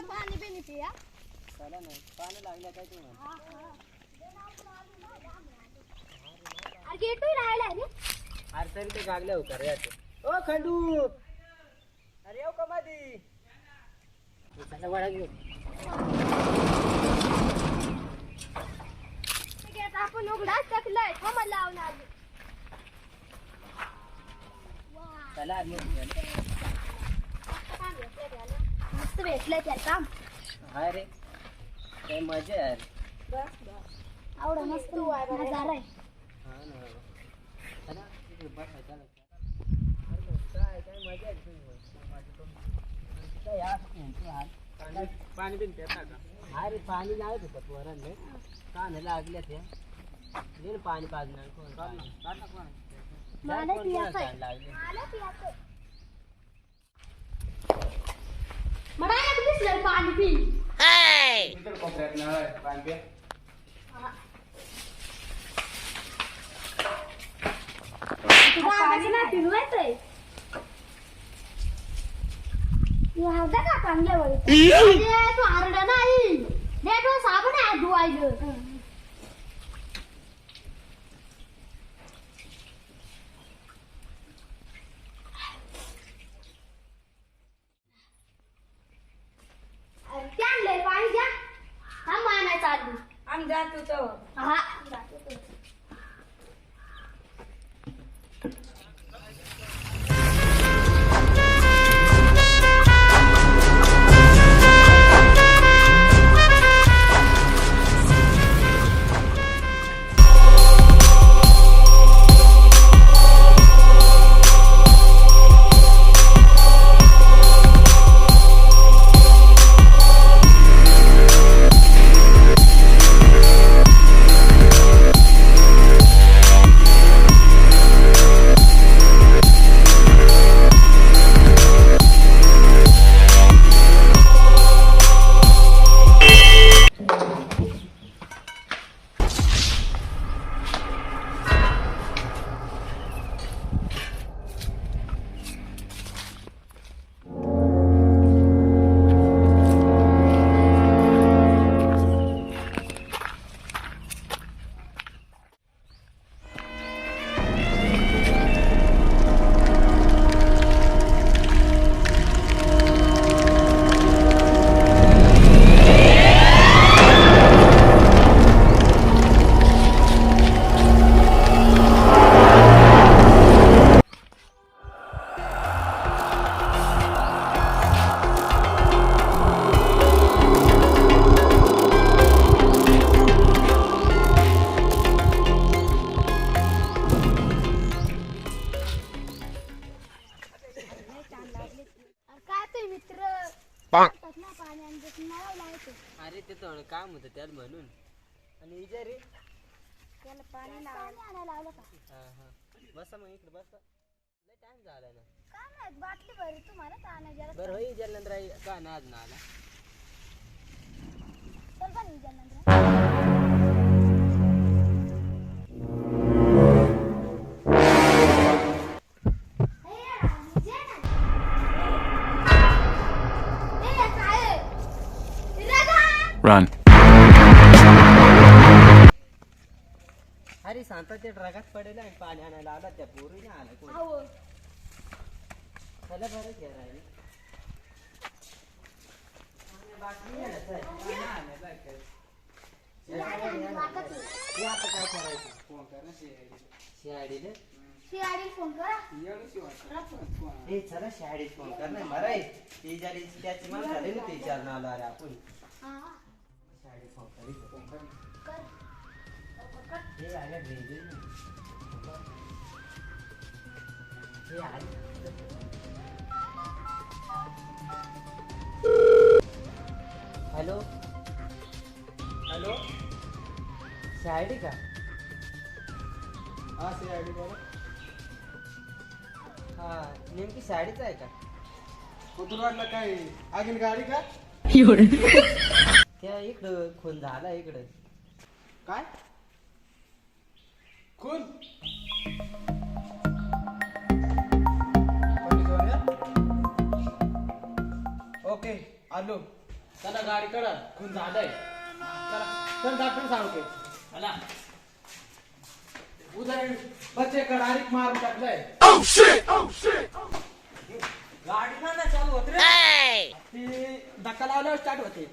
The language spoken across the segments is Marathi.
पाणी बिनी पिया चला ना पाणी लागलं काय तू अरे गेटू राहिला रे अरे तरी ते गागल्या होता रे आता ओ खंडू अरे येऊ का मधी चला वडा घेऊ गेट आपण उघडाच टाकलाय थांबा लावून आली चला आत मस्त भेटलं त्याला काम हाय रे काय मजा आहे यार बस बस आवडा मस्त नजारा आहे हा ना चला इकडे बसा चला अरे काय मजा आहे तुम्ही काय यार पाणी बिन पिता का अरे पाणी लावत होतं पोरांनी का नाही लागल्या त्या घे ना पाणी पाजणार कोण मला पियाचं लागले मला पियाचं मला एक दिसलं पाणी पी इतर कोपऱ्यात नळ पाणी पे पाणी नाही पिरवायचंय हवदा का चांगल्या तू आरडा नाही नेटवर साबण आहे धुवायचं आणलंय पाणी द्या हा मानाय चालू आम्ही जातो तो हा जातो तो. अरे ते थोडं काम होतं त्यात म्हणून आणि इजा रे त्याला पाणी आणायला लावलं का हा हा बसा मग इकडे बसा लय टाइम झाला ना काय माहित बाटली भरी तुम्हाला ताना जरा बरं होई इजानंतर का ना आज ना आला चल पण विचारनंतर Run. अरे सांगता ते ड्रगात पडेल आणि पाणी आणायला आला त्या पोरी नाही आला कोण हो चला बरं घ्या राहिले बाकी नाही आता काय करायचं फोन करा शियाडीला शियाडी फोन करा हे चला शियाडीत फोन कर नाही मराय ती जरी त्याची मला झाली ना ती विचारणं आलो अरे आपण हा शियाडीत फोन करी कर हे आल्या भेंडी हे आले हॅलो हॅलो शियाडी का हा सीआयडी बोला हा नेमकी साडीच आहे का कुठून वाटलं काय आगीन गाडी का त्या इकडं खून झाला इकडं काय खून ओके आलो चला गाडी कडा खून झालंय चला चल डॉक्टर सांगते चला उदय बच्चे का डायरेक्ट मारून टाकलाय गाडी ना चालू होत रे ती धक्का लावल्यावर स्टार्ट होते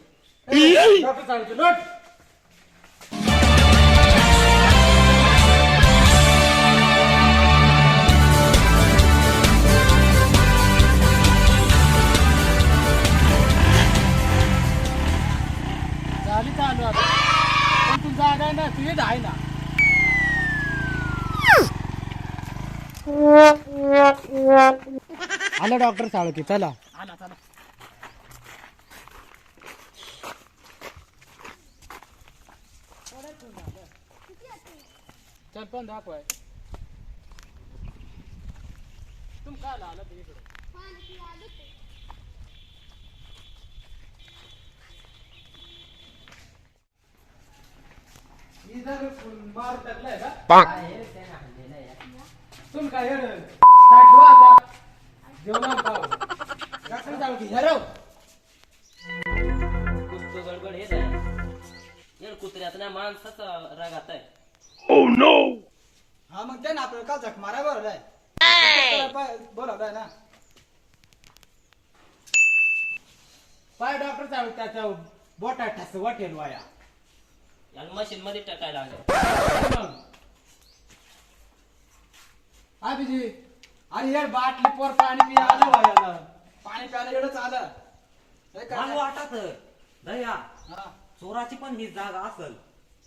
डॉक्टर सांगतो नोट झाली चालू आता पण तू जागा ना तू येत आहे ना आलं डॉक्टर साळके चला आला चला चल पण दाखवाय तुम काय आला ते इकडे इधर मार टाकलाय का तुम काय हेड साठवा आता जेवण खाऊ डॉक्टर जाऊ की हरव कुछ तो गडबड हेच आहे यार कुत्र्यात ना माणसाचा राग आता आहे हा मग ते ना आपल्याला काल झक मारा बरोबर बोलावलाय ना पाय डॉक्टर साहेब त्याच्या बोटा ठस वाटेल वाया याला मशीन मध्ये टाकायला लागेल अभिजी अरे यार बाटली पोर पाणी पिया आलं वायाला पाणी प्यायला एवढंच आलं हे काय? मला वाटत दया हा. चोराची पण ही जागा असेल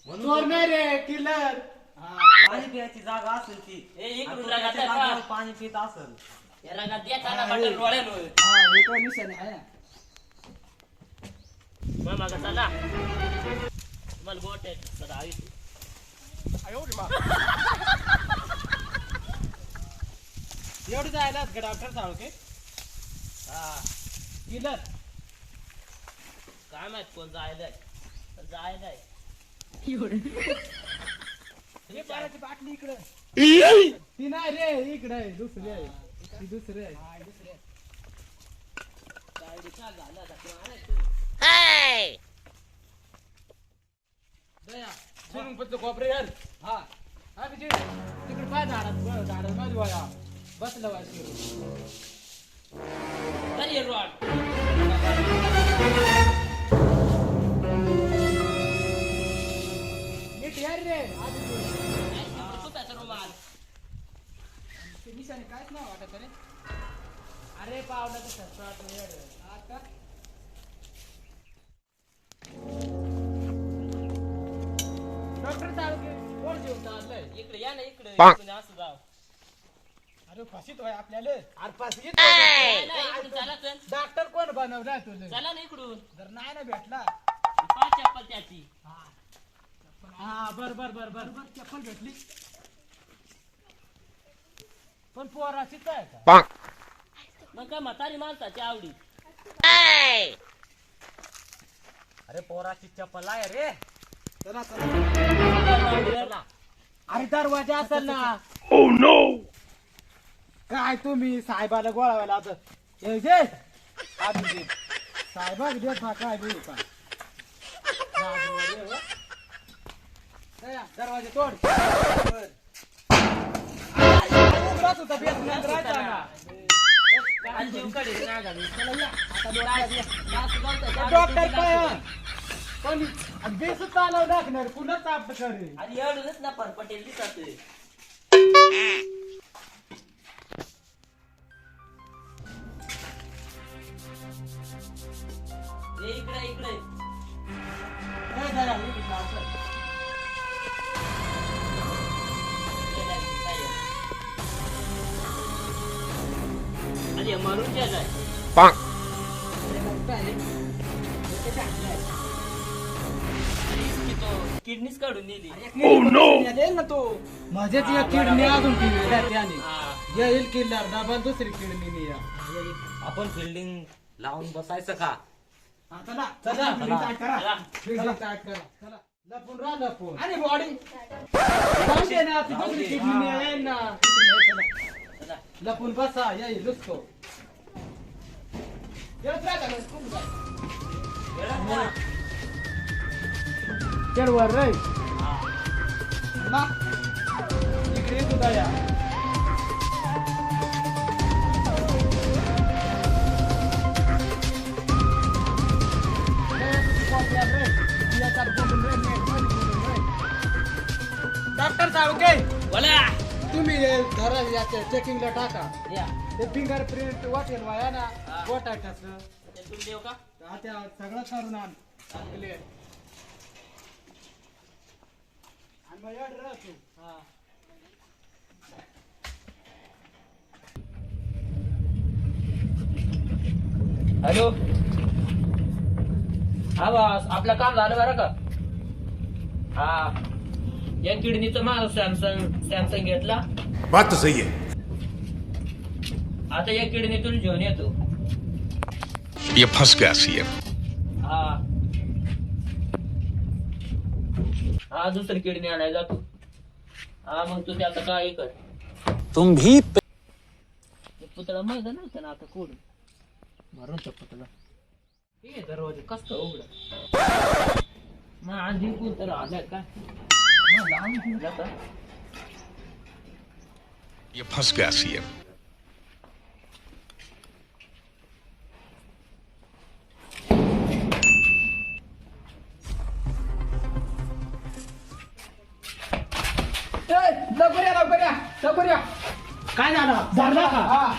म्हणून चोर नाही रे किल्लर पाणी पिण्याची जागा असेल ती इकडून आणि तो रागात त्याच्या आहे का? जागेवर पाणी पित असेल या रंगात द्या काना बटन रोळेल होय. हे कोण निशाण आहे ना मग मागं चला मला गोट आहे सदा आई एवढं जायला का डॉक्टर साळके हा किल्लर काय माहित कोण जायलाय जायलाय हे पाण्याची बाटली इकडे ती नाही रे इकडे आहे दुसरी आहे ती दुसरी आहे झालं आता तू आलाय तू. दया शिरून पत्त कोपरे यार हा हा बिजी तिकडे पाय झाडात मध्ये वया बसलं वाय शिरून तरी हे रोड नीट यार रे कुठं रुमाल ते निशाने काहीच नाही वाटत रे अरे पावला तर आता डॉक्टर साहेब कोण जेवण आणलंय इकडे या ना इकडे इकडून असं जाव अरे फाशीत होय आपल्याला अरे फाशीत इकडून चला चल डॉक्टर कोण बनवलाय तुला चला ना इकडून जर नाही ना भेटला पाच चप्पल त्याची हा बर चप्पल भेटली पण पोराचीच आहे का मग काय म्हातारी माणसाची आवडी अरे पोराची चप्पल आहे रे चला अरे दरवाजा असेल ना काय तुम्ही साहेबाला गोळावायला आता हे जे आधी साहेबाक देत ना काय देऊ का दरवाजा तोड उघडाच होता बेस नंतर राहायचा ना काल जीव कडे ना घालून चला या आता डोळा डॉक्टर काय पण बेस चालव टाकणार पुन्हा चाप करे अरे एवढंच ना पण पटेल दिसत इकडे इकडे अरे मारून गेलाय किडनीच काढून नेली ना तो माझ्याच या किडनी अजून किडनी त्याने हा. येईल किल्ल्यावर डबल दुसरी किडनी या आपण फिल्डिंग लावून बसायचं का चला चला चला. फील्डिंग स्टार्ट करा चला लपून राहा लपून आणि बॉडी जाऊ ना ती दुसरी किडनी येईल ना चला लपून बसा येईल लुसतो येत राहा चढ वर रे ना इकडे ये तू दया डॉक्टर साळुंके बोला तुम्ही हे धरा याच्या चेकिंगला टाका या ते फिंगरप्रिंट वाटेल वाया ना हा. बोटायचं ते तुम्ही देऊ का आता सगळं करून आण क्लिअर आणि मग एवढं राह तू हा हॅलो हा बॉस आपलं काम झालं बरं का हा या किडनीचं माझं सॅमसंग घेतला बात तो सही है। आता या किडनीतून घेऊन येतो ये फंस गया सीएम। हा हा दुसरी किडनी आणायला जातो हा मग तू आता काय कर तुम भी ते पुतळा माहिती नव्हतं ना आता कोण भरून त्या पुतळा हे दरवाजा कसं उघड मग आधी कोण तर आलाय काय मग लावून ठेवला का ये फंस गया सीएम। लवकर या लवकर या लवकर या काय झालं झाला का हा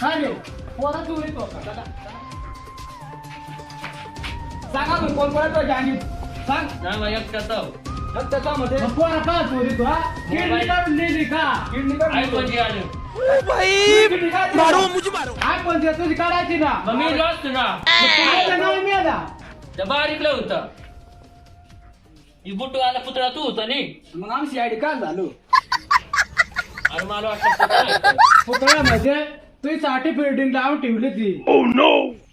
काय रे पोरा तू येतो का दादा सांगा मग कोण कोण येतो जाणी सांग नाही मग एकटाच आहो. त्याच्यामध्ये पोरा का चोरी तू हा किडनी काढून नेली का किडनी आई काढून कोणची आली मारो मुझे मारो। आय पण ते तुझी काढायची ना मग मी लॉस्ट ना तुझं नाव मी आला त्या बारीकला होता ही बुटवाला पुतळा तू होता नी मग आमची आयडी काय झालो अरे मला वाटतं पुतळा आहे. पुतळा म्हणजे तुझी साठी बिल्डिंग लावून ठेवली ती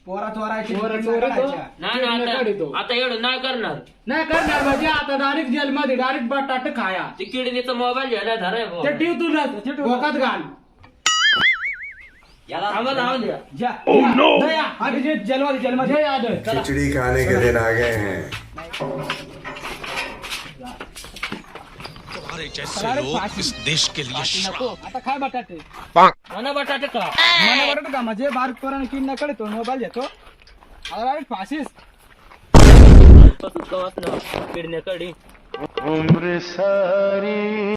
पोरा चोरायची पोरा चोरायच्या नाही ना आता आता एवढं नाही करणार नाही करणार म्हणजे आता डायरेक्ट जेल मध्ये डायरेक्ट बटाटे खाया ते किडनीचा मोबाईल घ्यायला धराय ते ठेव तुला डोक्यात घाल आम्हाला लावून द्या जा दया अभिजित जेलमध्ये जय यादव चला. खिचड़ी खाने के दिन आ गए हैं। तुम्हारे जैसे लोग इस देश के लिए नको आता काय बटाटे मला बटाटे का मला बटाटे का म्हणजे बारीक पोराने किडना कडे तो मोबाईल घेतो आता डायरेक्ट फाशीस कवच ना किडनीकडे उम्र सारी